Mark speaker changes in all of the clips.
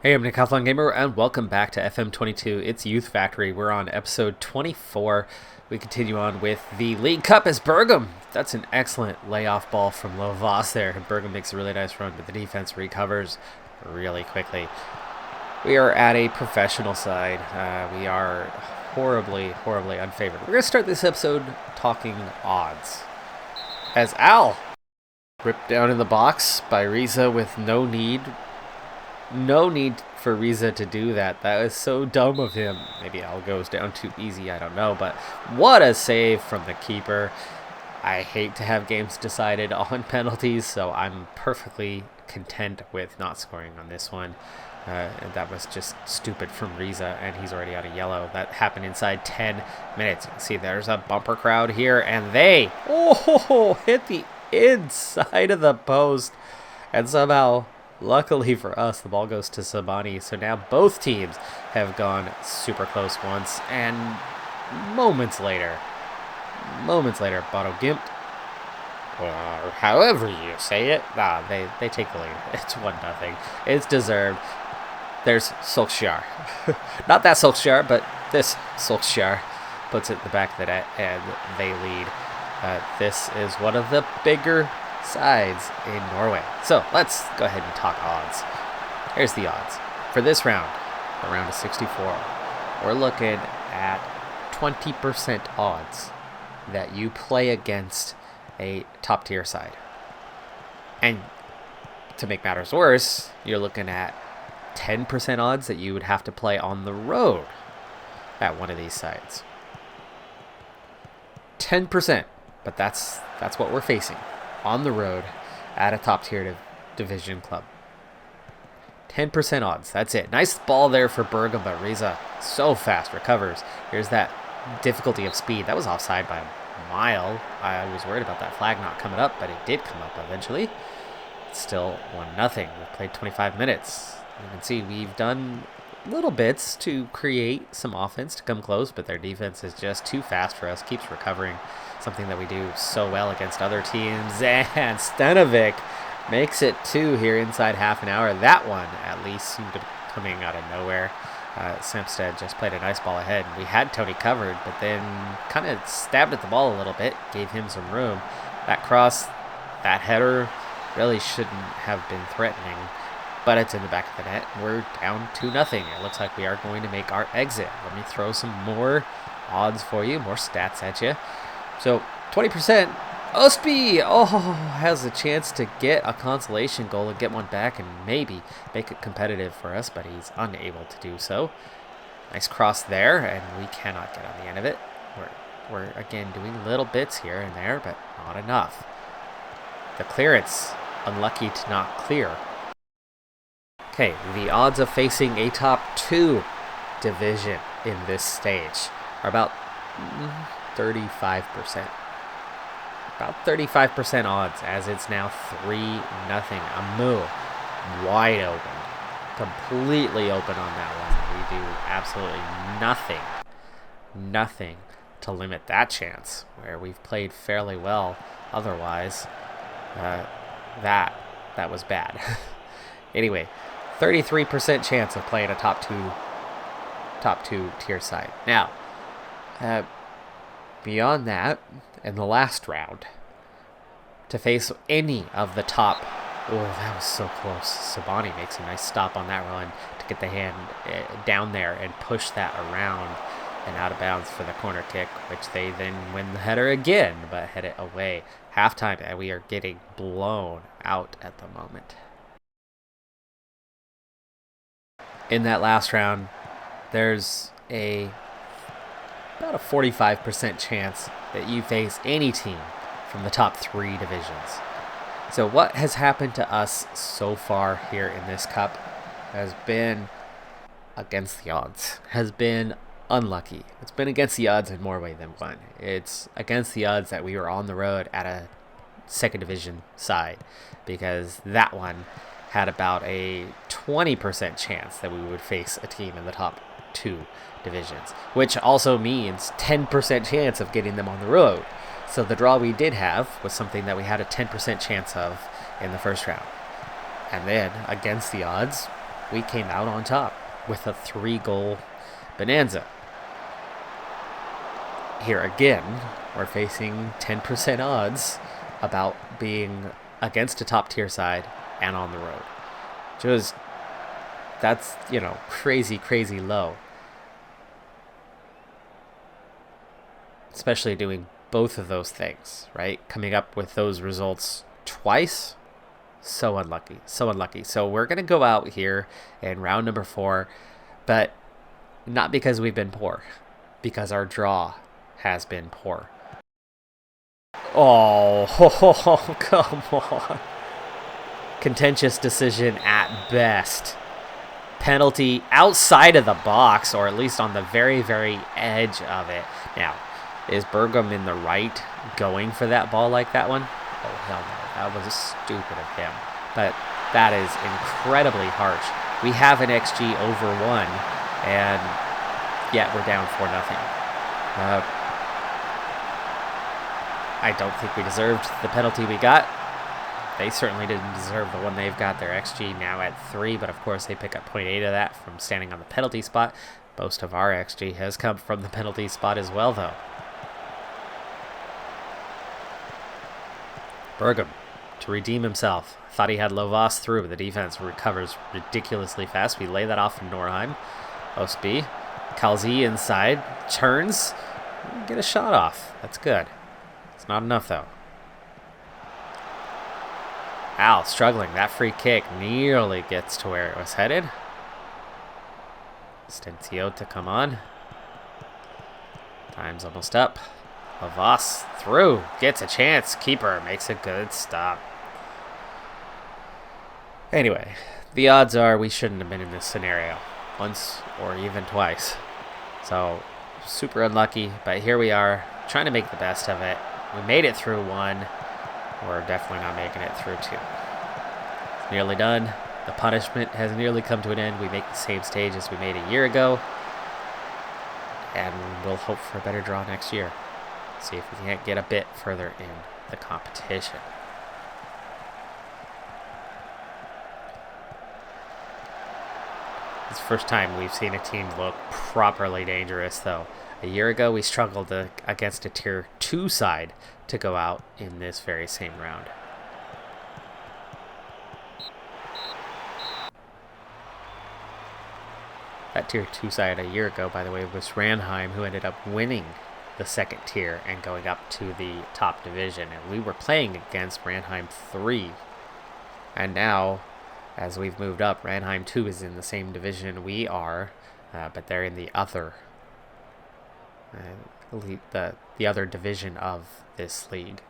Speaker 1: Hey, I'm Decathlon Gamer, and welcome back to FM22. It's Youth Factory. We're on episode 24. We continue on with the League Cup as Bergam. That's an excellent layoff ball from Lovas there. Bergam makes a really nice run, but the defense recovers really quickly. We are at a professional side. We are horribly unfavored. We're going to start this episode talking odds. As Al ripped down in the box by Riza with no need for Riza to do that. That was so dumb of him. Maybe Al goes down too easy, I don't know. But what a save from the keeper. I hate to have games decided on penalties, so I'm perfectly content with not scoring on this one. And that was just stupid from Riza, and he's already out of yellow. That happened inside 10 minutes. You can see there's a bumper crowd here, and they hit the inside of the post. And somehow, luckily for us, the ball goes to Sabani. So now both teams have gone super close once. And moments later, Bodo Gimp, or however you say it, they take the lead. It's 1-0. It's deserved. There's Solskjaer. Not that Solskjaer, but this Solskjaer puts it in the back of the net, and they lead. This is one of the bigger sides in Norway. So let's go ahead and talk odds. Here's the odds. For this round, the round of 64, we're looking at 20% odds that you play against a top tier side. And to make matters worse, you're looking at 10% odds that you would have to play on the road at one of these sides. 10%, but that's what we're facing on the road at a top tier division club. 10% odds. That's it. Nice ball there for Bergam, but Riza so fast recovers. Here's that difficulty of speed. That was offside by a mile. I was worried about that flag not coming up, but it did come up eventually. It's still 1-0. We've played 25 minutes. You can see we've done little bits to create some offense to come close, but their defense is just too fast for us. Keeps recovering. Something that we do so well against other teams. And Stanovic makes it 2 here inside half an hour. That one, at least, seemed to be coming out of nowhere. Samstead just played a nice ball ahead. We had Tony covered, but then kind of stabbed at the ball a little bit, gave him some room. That cross, that header, really shouldn't have been threatening, but it's in the back of the net. We're down 2-0. It looks like we are going to make our exit. Let me throw some more odds for you, more stats at you. So 20%, Osby has a chance to get a consolation goal and get one back and maybe make it competitive for us, but he's unable to do so. Nice cross there, and we cannot get on the end of it. We're again doing little bits here and there, but not enough. The clearance, unlucky to not clear. Okay, the odds of facing a top 2 division in this stage are about 35%. About 35% odds, as it's now 3-0. Amu, wide open. Completely open on that one. We do absolutely nothing to limit that chance, where we've played fairly well otherwise. That was bad. Anyway, 33% chance of playing a top two tier side. Now, beyond that, in the last round, to face any of the top... Oh, that was so close. Sabani makes a nice stop on that run to get the hand down there and push that around and out of bounds for the corner kick, which they then win the header again, but head it away. Halftime, and we are getting blown out at the moment. In that last round, there's about a 45% chance that you face any team from the top 3 divisions. So what has happened to us so far here in this cup has been against the odds, has been unlucky. It's been against the odds in more way than one. It's against the odds that we were on the road at a 2nd division side, because that one had about a 20% chance that we would face a team in the top 2 divisions, which also means 10% chance of getting them on the road. So the draw we did have was something that we had a 10% chance of in the first round. And then, against the odds, we came out on top with a 3-goal bonanza. Here again, we're facing 10% odds about being against a top tier side and on the road. Just, that's, crazy, crazy low. Especially doing both of those things, right? Coming up with those results twice. So unlucky. So we're going to go out here in round number 4, but not because we've been poor, because our draw has been poor. Oh, come on. Contentious decision at best. Penalty outside of the box, or at least on the very, very edge of it. Now, is Bergam in the right going for that ball like that one? Oh, hell no. That was stupid of him. But that is incredibly harsh. We have an XG over 1, and yet we're down 4-0. I don't think we deserved the penalty we got. They certainly didn't deserve the one they've got. Their XG now at 3, but of course they pick up 0.8 of that from standing on the penalty spot. Most of our XG has come from the penalty spot as well, though. Bergam to redeem himself. Thought he had Lovas through, but the defense recovers ridiculously fast. We lay that off to Norheim. Osby. Kalzi inside. Turns. Get a shot off. That's good. It's not enough, though. Al struggling. That free kick nearly gets to where it was headed. Stencio to come on. Time's almost up. Lovas through. Gets a chance. Keeper makes a good stop. Anyway, the odds are we shouldn't have been in this scenario once or even twice. So, super unlucky, but here we are trying to make the best of it. We made it through 1. We're definitely not making it through 2. It's nearly done. The punishment has nearly come to an end. We make the same stage as we made a year ago. And we'll hope for a better draw next year. See if we can't get a bit further in the competition. It's the first time we've seen a team look properly dangerous, though. A year ago, we struggled against a Tier 2 side to go out in this very same round. That Tier 2 side a year ago, by the way, was Ranheim, who ended up winning the second tier and going up to the top division. And we were playing against Ranheim 3. And now, as we've moved up, Ranheim 2 is in the same division we are, but they're in the other the other division of this league,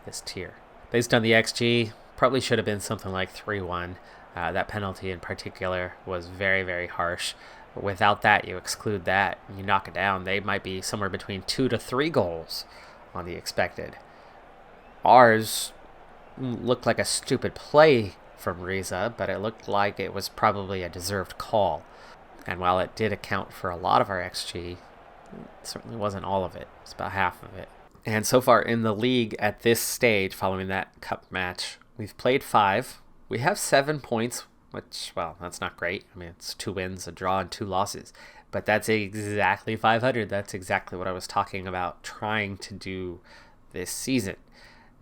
Speaker 1: this tier. Based on the XG, probably should have been something like 3-1. That penalty in particular was very, very harsh. Without that, you exclude that, you knock it down, they might be somewhere between 2 to 3 goals on the expected. Ours looked like a stupid play from Riza, but it looked like it was probably a deserved call. And while it did account for a lot of our XG, it certainly wasn't all of it. It's about half of it. And so far in the league at this stage, following that cup match, we've played 5. We have 7 points, which, well, that's not great. I mean, it's 2 wins, a draw, and 2 losses. But that's exactly 500. That's exactly what I was talking about trying to do this season.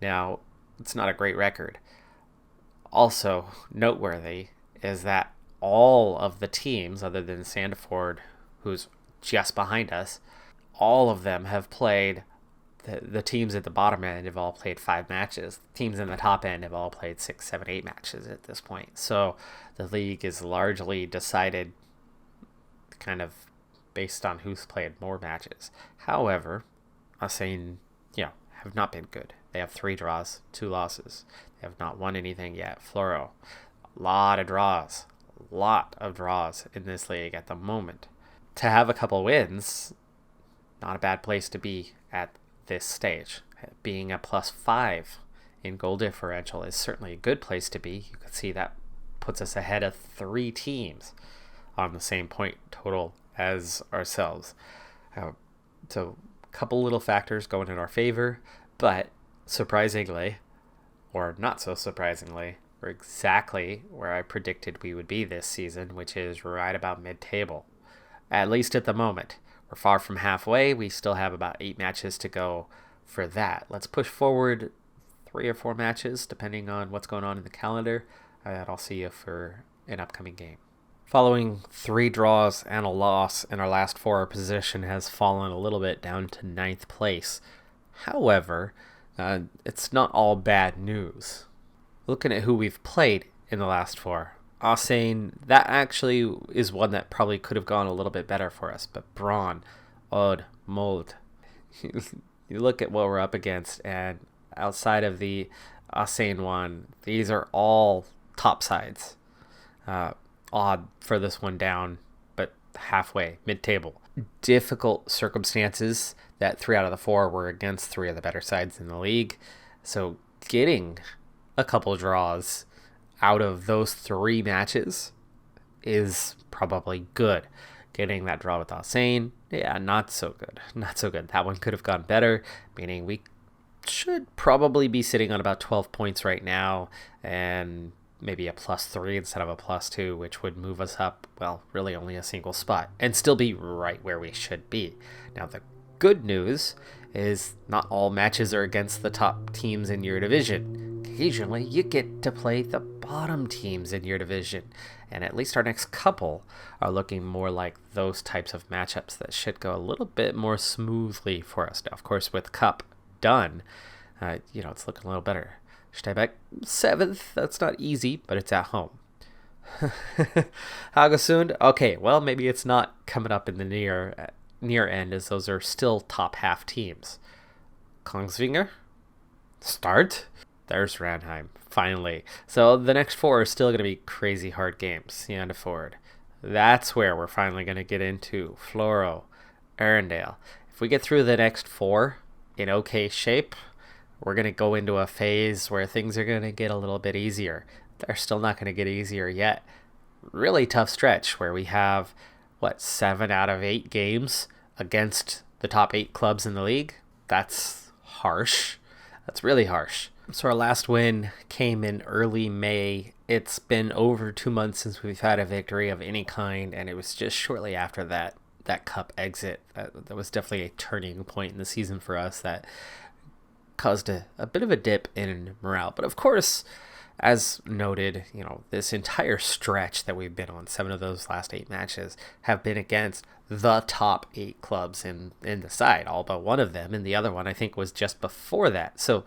Speaker 1: Now, it's not a great record. Also noteworthy is that all of the teams, other than Sandefjord, who's just behind us, all of them have played. The teams at the bottom end have all played 5 matches. The teams in the top end have all played 6, 7, 8 matches at this point. So the league is largely decided kind of based on who's played more matches. However, Asain, have not been good. They have 3 draws, 2 losses. They have not won anything yet. Floro, a lot of draws in this league at the moment. To have a couple wins, not a bad place to be at this stage. Being a +5 in goal differential is certainly a good place to be. You can see that puts us ahead of 3 teams on the same point total as ourselves. So a couple little factors going in our favor, but surprisingly, or not so surprisingly, We're exactly where I predicted we would be this season, which is right about mid-table. At least at the moment. We're far from halfway. We still have about 8 matches to go for that. Let's push forward 3 or 4 matches, depending on what's going on in the calendar. And I'll see you for an upcoming game. Following 3 draws and a loss in our last 4, our position has fallen a little bit down to 9th place. However, it's not all bad news. Looking at who we've played in the last 4, Aasane, that actually is one that probably could have gone a little bit better for us. But Braun, Odd, Mold, you look at what we're up against, and outside of the Aasane one, these are all top sides. Odd furthest one down, but halfway, mid-table. Difficult circumstances that 3 out of the 4 were against 3 of the better sides in the league. So getting a couple draws out of those 3 matches is probably good. Getting that draw with Aasane, yeah, not so good. Not so good. That one could have gone better, meaning we should probably be sitting on about 12 points right now, and maybe a +3 instead of a +2, which would move us up, well, really only a single spot, and still be right where we should be. Now, the good news is not all matches are against the top teams in your division. Occasionally, you get to play the bottom teams in your division, and at least our next couple are looking more like those types of matchups that should go a little bit more smoothly for us. Now, of course, with Cup done, it's looking a little better. Steybeck, 7th. That's not easy, but it's at home. Haugesund, okay, well, maybe it's not coming up in the near end, as those are still top half teams. Kongsvinger, start. There's Ranheim, finally. So the next 4 are still going to be crazy hard games, and forward. That's where we're finally going to get into Floro, Arendelle. If we get through the next 4 in okay shape, we're going to go into a phase where things are going to get a little bit easier. They're still not going to get easier yet. Really tough stretch where we have, 7 out of 8 games against the top 8 clubs in the league. That's harsh. That's really harsh. So our last win came in early May. It's been over 2 months since we've had a victory of any kind, and it was just shortly after that Cup exit. That was definitely a turning point in the season for us that caused a bit of a dip in morale. But of course, as noted, this entire stretch that we've been on, 7 of those last 8 matches have been against the top 8 clubs in the side, all but one of them, and the other one I think was just before that. So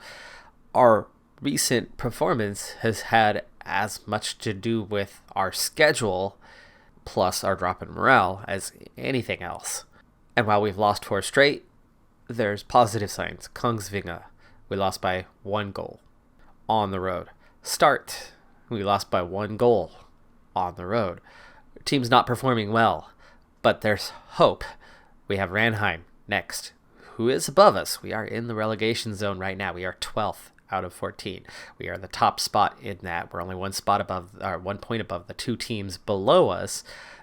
Speaker 1: our recent performance has had as much to do with our schedule plus our drop in morale as anything else. And while we've lost 4 straight, there's positive signs. Kongsvinger, we lost by 1 goal on the road. Start, we lost by 1 goal on the road. Team's not performing well, but there's hope. We have Ranheim next, who is above us. We are in the relegation zone right now. We are 12th out of 14. We are the top spot in that. We're only 1 point above the 2 teams below us,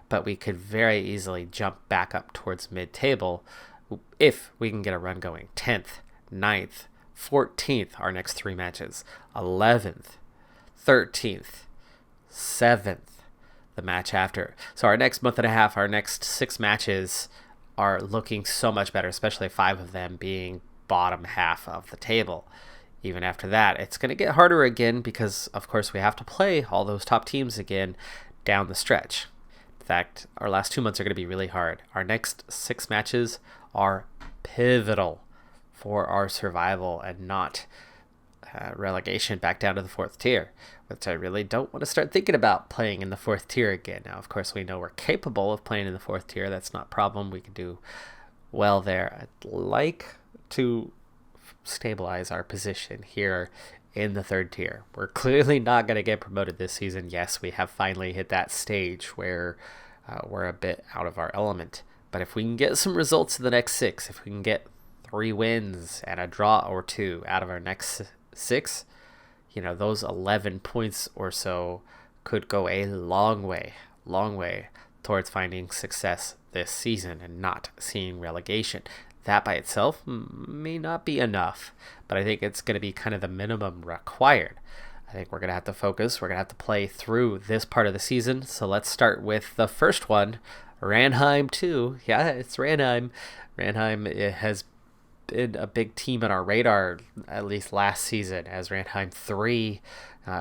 Speaker 1: but we could very easily jump back up towards mid-table if we can get a run going. 10th, 9th, 14th, our next 3 matches. 11th, 13th, 7th, the match after. So our next month and a half, our next 6 matches are looking so much better, especially 5 of them being bottom half of the table. Even after that, it's going to get harder again because, of course, we have to play all those top teams again down the stretch. In fact, our last 2 months are going to be really hard. Our next 6 matches are pivotal for our survival and not relegation back down to the 4th tier, which I really don't want to start thinking about playing in the 4th tier again. Now, of course, we know we're capable of playing in the 4th tier. That's not a problem. We can do well there. I'd like to stabilize our position here in the 3rd tier. We're clearly not going to get promoted this season. Yes, we have finally hit that stage where we're a bit out of our element. But if we can get some results in the next 6, if we can get 3 wins and a draw or 2 out of our next 6, those 11 points or so could go a long way towards finding success this season and not seeing relegation. That by itself may not be enough, but I think it's going to be kind of the minimum required. I think we're going to have to focus. We're going to have to play through this part of the season. So let's start with the first one, Ranheim 2. Yeah, it's Ranheim. Ranheim has been a big team on our radar, at least last season, as Ranheim 3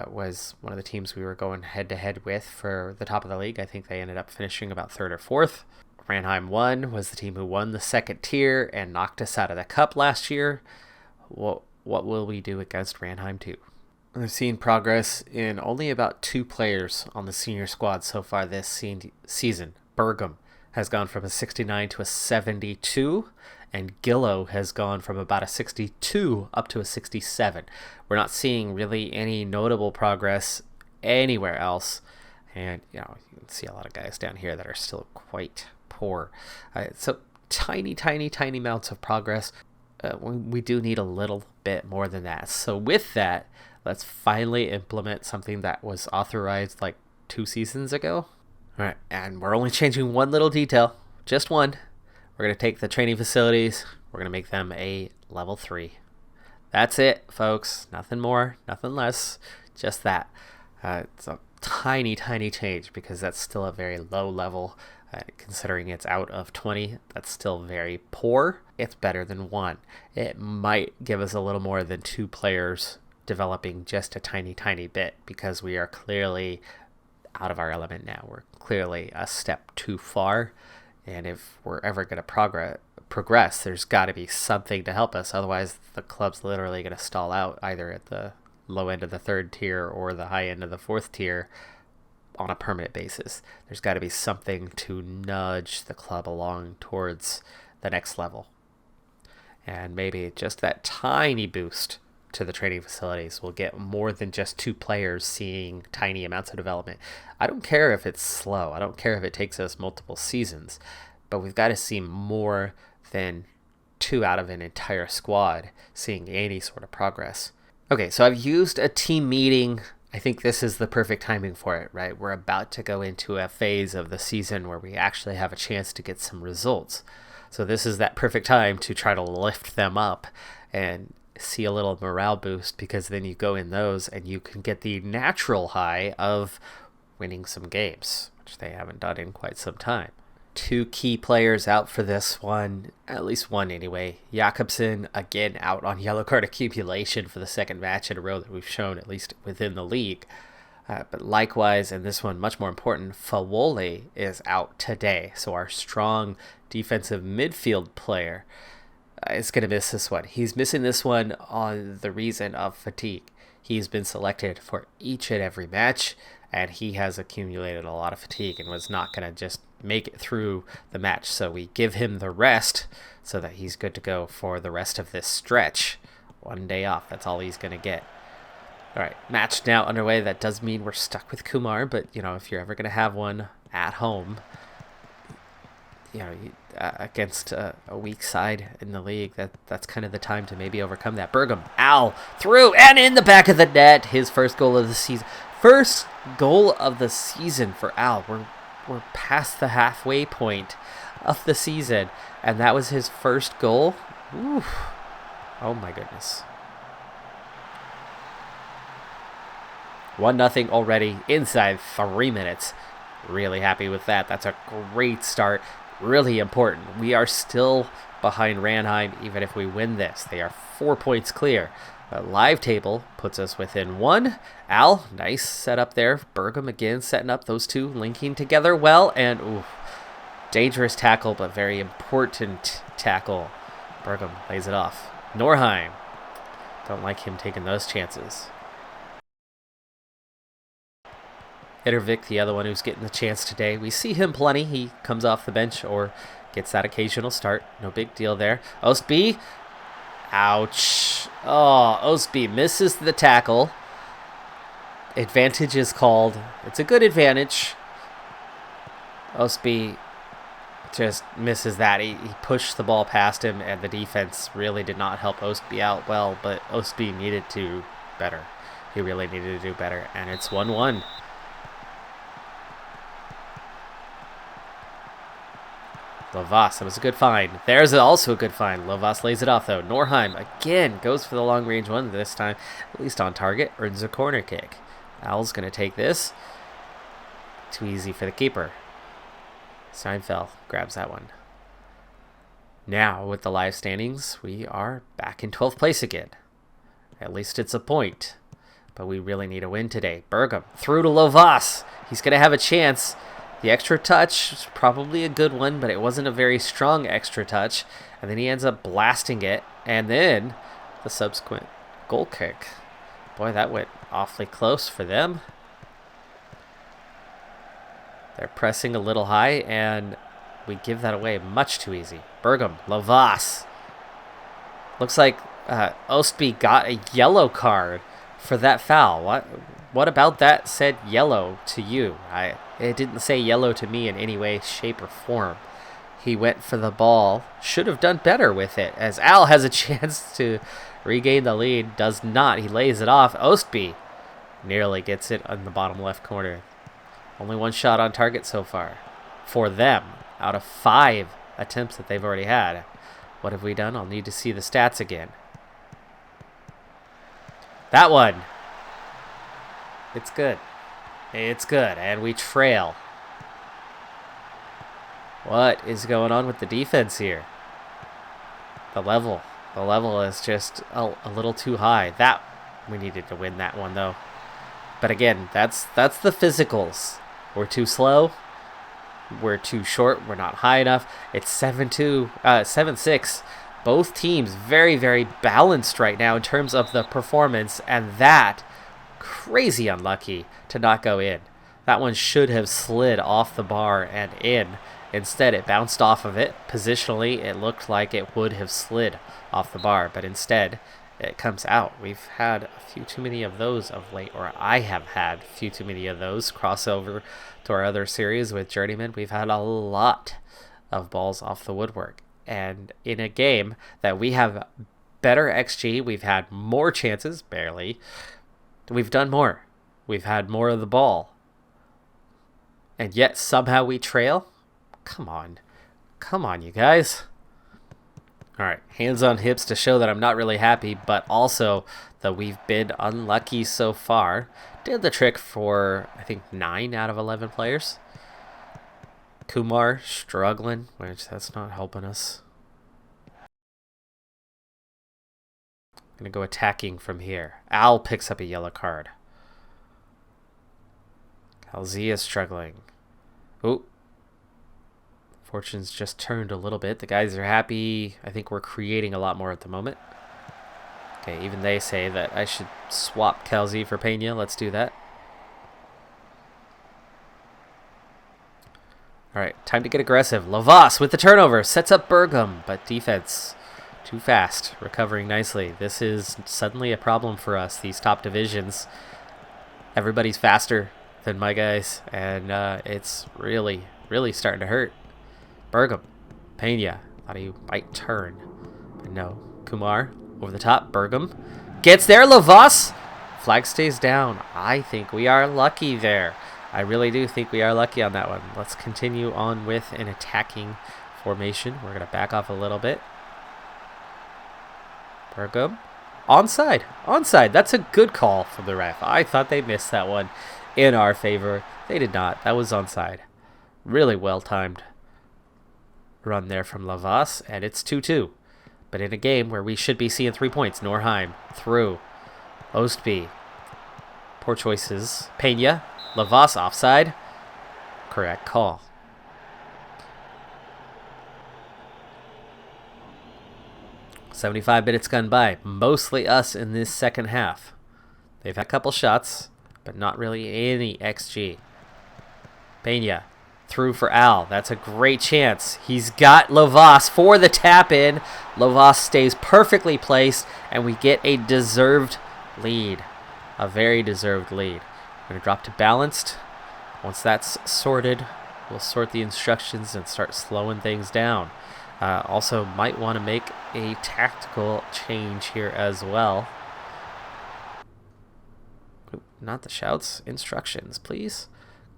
Speaker 1: was one of the teams we were going head-to-head with for the top of the league. I think they ended up finishing about 3rd or 4th. Ranheim 1 was the team who won the 2nd tier and knocked us out of the cup last year. What will we do against Ranheim 2? We've seen progress in only about 2 players on the senior squad so far this season. Bergam has gone from a 69 to a 72, and Gillow has gone from about a 62 up to a 67. We're not seeing really any notable progress anywhere else, and you can see a lot of guys down here that are still quite poor. So tiny amounts of progress. We do need a little bit more than that. So with that, let's finally implement something that was authorized like 2 seasons ago. All right, and we're only changing one little detail, just one. We're going to take the training facilities, we're going to make them a level 3. That's it, folks. Nothing more, nothing less, just that. It's a tiny change because that's still a very low level. Considering it's out of 20, that's still very poor. It's better than 1. It might give us a little more than 2 players developing just a tiny bit because we are clearly out of our element now. We're clearly a step too far, and if we're ever going to progress, there's got to be something to help us. Otherwise, the club's literally going to stall out either at the low end of the 3rd tier or the high end of the 4th tier on a permanent basis. There's got to be something to nudge the club along towards the next level. And maybe just that tiny boost to the training facilities will get more than just 2 players seeing tiny amounts of development. I don't care if it's slow. I don't care if it takes us multiple seasons, but we've got to see more than 2 out of an entire squad seeing any sort of progress. Okay, so I've used a team meeting. I think this is the perfect timing for it, right? We're about to go into a phase of the season where we actually have a chance to get some results. So this is that perfect time to try to lift them up and see a little morale boost, because then you go in those and you can get the natural high of winning some games, which they haven't done in quite some time. 2 key players out for this one, at least one anyway. Jakobsen, again, out on yellow card accumulation for the 2nd match in a row that we've shown, at least within the league. But likewise, and this one much more important, Fawoli is out today. So our strong defensive midfield player is going to miss this one. He's missing this one on the reason of fatigue. He's been selected for each and every match, and he has accumulated a lot of fatigue and was not going to just make it through the match. So we give him the rest so that he's good to go for the rest of this stretch. 1 day off, that's all he's going to get. All right, match now underway. That does mean we're stuck with Kumar, but if you're ever going to have one at home, against a weak side in the league, that's kind of the time to maybe overcome that. Bergam, Al, through and in the back of the net. His first goal of the season. First goal of the season for Al. We're past the halfway point of the season, and that was his first goal. Oof. Oh my goodness. 1-0 already inside 3 minutes. Really happy with that. That's a great start. Really important. We are still behind Ranheim even if we win this. They are 4 points clear. The live table puts us within 1. Al, nice setup there. Bergam again setting up those 2, linking together well. And dangerous tackle, but very important tackle. Bergam lays it off. Norheim. Don't like him taking those chances. Ittervik, the other one who's getting the chance today. We see him plenty. He comes off the bench or gets that occasional start. No big deal there. Ostby. Ouch. Oh, Ostby misses the tackle. Advantage is called. It's a good advantage. Ostby just misses that. He pushed the ball past him, and the defense really did not help Ostby out well, but Ostby needed to better. He really needed to do better, and it's 1-1. Lovas, that was a good find. There's also a good find. Lovas lays it off, though. Norheim, again, goes for the long-range one, this time at least on target, earns a corner kick. Al's going to take this. Too easy for the keeper. Steinfeld grabs that one. Now, with the live standings, we are back in 12th place again. At least it's a point. But we really need a win today. Bergam, through to Lovas. He's going to have a chance. The extra touch is probably a good one, but it wasn't a very strong extra touch. And then he ends up blasting it. And then the subsequent goal kick. Boy, that went awfully close for them. They're pressing a little high, and we give that away much too easy. Bergam, Lovas. Looks like Ostby got a yellow card for that foul. What about that said yellow to you? It didn't say yellow to me in any way, shape, or form. He went for the ball. Should have done better with it, as Al has a chance to regain the lead. Does not. He lays it off. Ostby nearly gets it in the bottom left corner. Only one shot on target so far for them out of 5 attempts that they've already had. What have we done? I'll need to see the stats again. That one. It's good. It's good. And we trail. What is going on with the defense here? The level is just a little too high. That we needed to win that one, though. But again, that's the physicals. We're too slow. We're too short. We're not high enough. It's 7-6. Both teams very, very balanced right now in terms of the performance, and that crazy unlucky to not go in. That one should have slid off the bar and in. Instead, it bounced off of it. Positionally, it looked like it would have slid off the bar, but instead, it comes out. We've had a few too many of those of late, or I have had a few too many of those. Crossover to our other series with Journeyman, we've had a lot of balls off the woodwork. And in a game that we have better XG, we've had more chances, barely. We've done more. We've had more of the ball. And yet somehow we trail? Come on. Come on, you guys. All right, hands on hips to show that I'm not really happy, but also that we've been unlucky so far. Did the trick for, I think, 9 out of 11 players. Kumar struggling, which that's not helping us. Gonna go attacking from here. Al picks up a yellow card. Calzia struggling. Ooh. Fortune's just turned a little bit. The guys are happy. I think we're creating a lot more at the moment. Okay, even they say that I should swap Calzi for Pena. Let's do that. All right, time to get aggressive. Lovas with the turnover. Sets up Bergam, but defense too fast. Recovering nicely. This is suddenly a problem for us, these top divisions. Everybody's faster than my guys, and it's really, really starting to hurt. Bergam, Pena, thought he might turn, but no. Kumar, over the top, Bergam, gets there, Lovas! Flag stays down. I think we are lucky there. I really do think we are lucky on that one. Let's continue on with an attacking formation. We're going to back off a little bit. Bergam, onside, onside. That's a good call from the ref. I thought they missed that one in our favor. They did not. That was onside. Really well timed run there from Lovas, and it's 2-2. But in a game where we should be seeing 3 points, Norheim through. Ostby. Poor choices. Pena. Lovas offside. Correct call. "75 minutes gone by. Mostly us in this second half. They've had a couple shots, but not really any XG. Pena. Through for Al. That's a great chance. He's got Lovas for the tap in. Lovas stays perfectly placed, and we get a deserved lead. A very deserved lead. We're going to drop to balanced. Once that's sorted, we'll sort the instructions and start slowing things down. Also, might want to make a tactical change here as well. Oop, not the shouts. Instructions, please.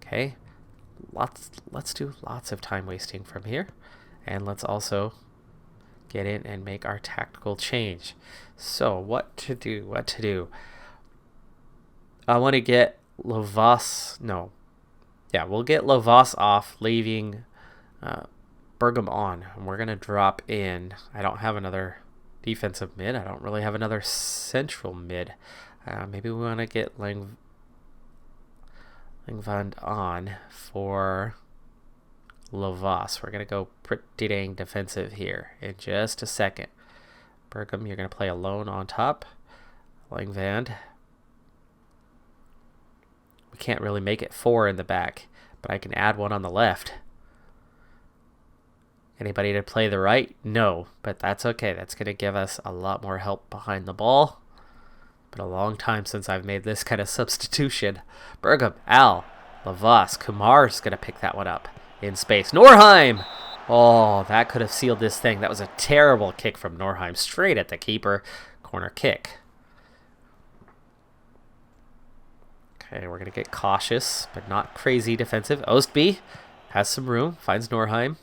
Speaker 1: Okay. Let's do lots of time wasting from here. And let's also get in and make our tactical change. So what to do? I want to get Lovas. No. Yeah, we'll get Lovas off, leaving Bergam on. And we're going to drop in. I don't have another defensive mid. I don't really have another central mid. Maybe we want to get Langvand on for Lovas. We're going to go pretty dang defensive here in just a second. Bergam, you're going to play alone on top. Langvand. We can't really make it 4 in the back, but I can add one on the left. Anybody to play the right? No, but that's okay. That's going to give us a lot more help behind the ball. Been a long time since I've made this kind of substitution. Bergam, Al, Lovas, Kumar's going to pick that one up in space. Norheim! Oh, that could have sealed this thing. That was a terrible kick from Norheim, straight at the keeper. Corner kick. Okay, we're going to get cautious, but not crazy defensive. Ostby has some room, finds Norheim.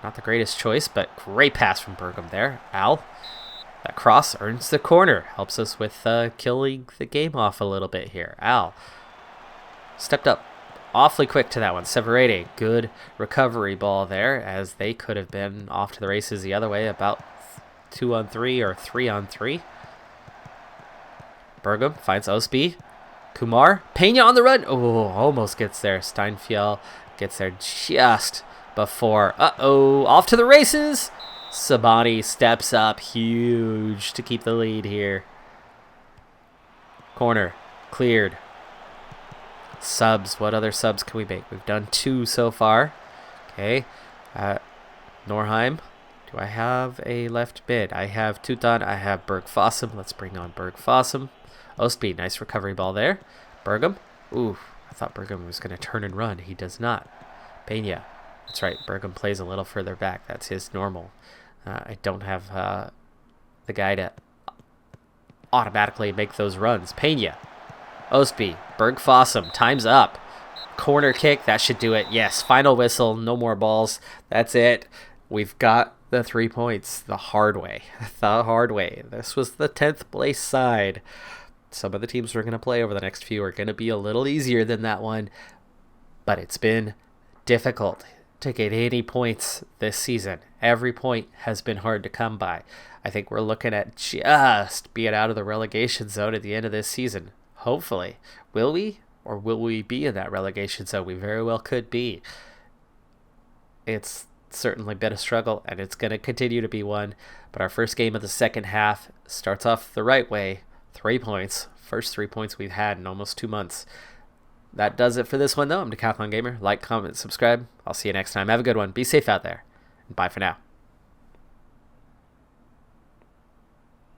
Speaker 1: Not the greatest choice, but great pass from Bergam there. Al, that cross earns the corner. Helps us with killing the game off a little bit here. Al stepped up awfully quick to that one. Severede, good recovery ball there, as they could have been off to the races the other way, about 2-on-3 or 3-on-3. Bergam finds Ostby. Kumar, Pena on the run. Oh, almost gets there. Steinfjell gets there just before. Off to the races. Sabani steps up huge to keep the lead here. Corner cleared. Subs. What other subs can we make? We've done 2 so far. Okay. Norheim. Do I have a left mid? I have Tutan. I have Berg Fossum. Let's bring on Berg Fossum. Ostby, nice recovery ball there. Bergam. Ooh, I thought Bergam was going to turn and run. He does not. Pena. That's right. Bergam plays a little further back. That's his normal. I don't have the guy to automatically make those runs. Pena. Ostby. Berg Fossum. Time's up. Corner kick. That should do it. Yes. Final whistle. No more balls. That's it. We've got the 3 points the hard way. The hard way. This was the 10th place side. Some of the teams we're going to play over the next few are going to be a little easier than that one. But it's been difficult to get any points this season. Every point has been hard to come by. I think we're looking at just being out of the relegation zone at the end of this season. Hopefully. Will we? Or will we be in that relegation zone? We very well could be. It's certainly been a struggle, and it's going to continue to be one. But our first game of the second half starts off the right way. 3 points. First 3 points we've had in almost 2 months. That does it for this one, though. I'm Decathlon Gamer. Like, comment, subscribe. I'll see you next time. Have a good one. Be safe out there. And bye for now.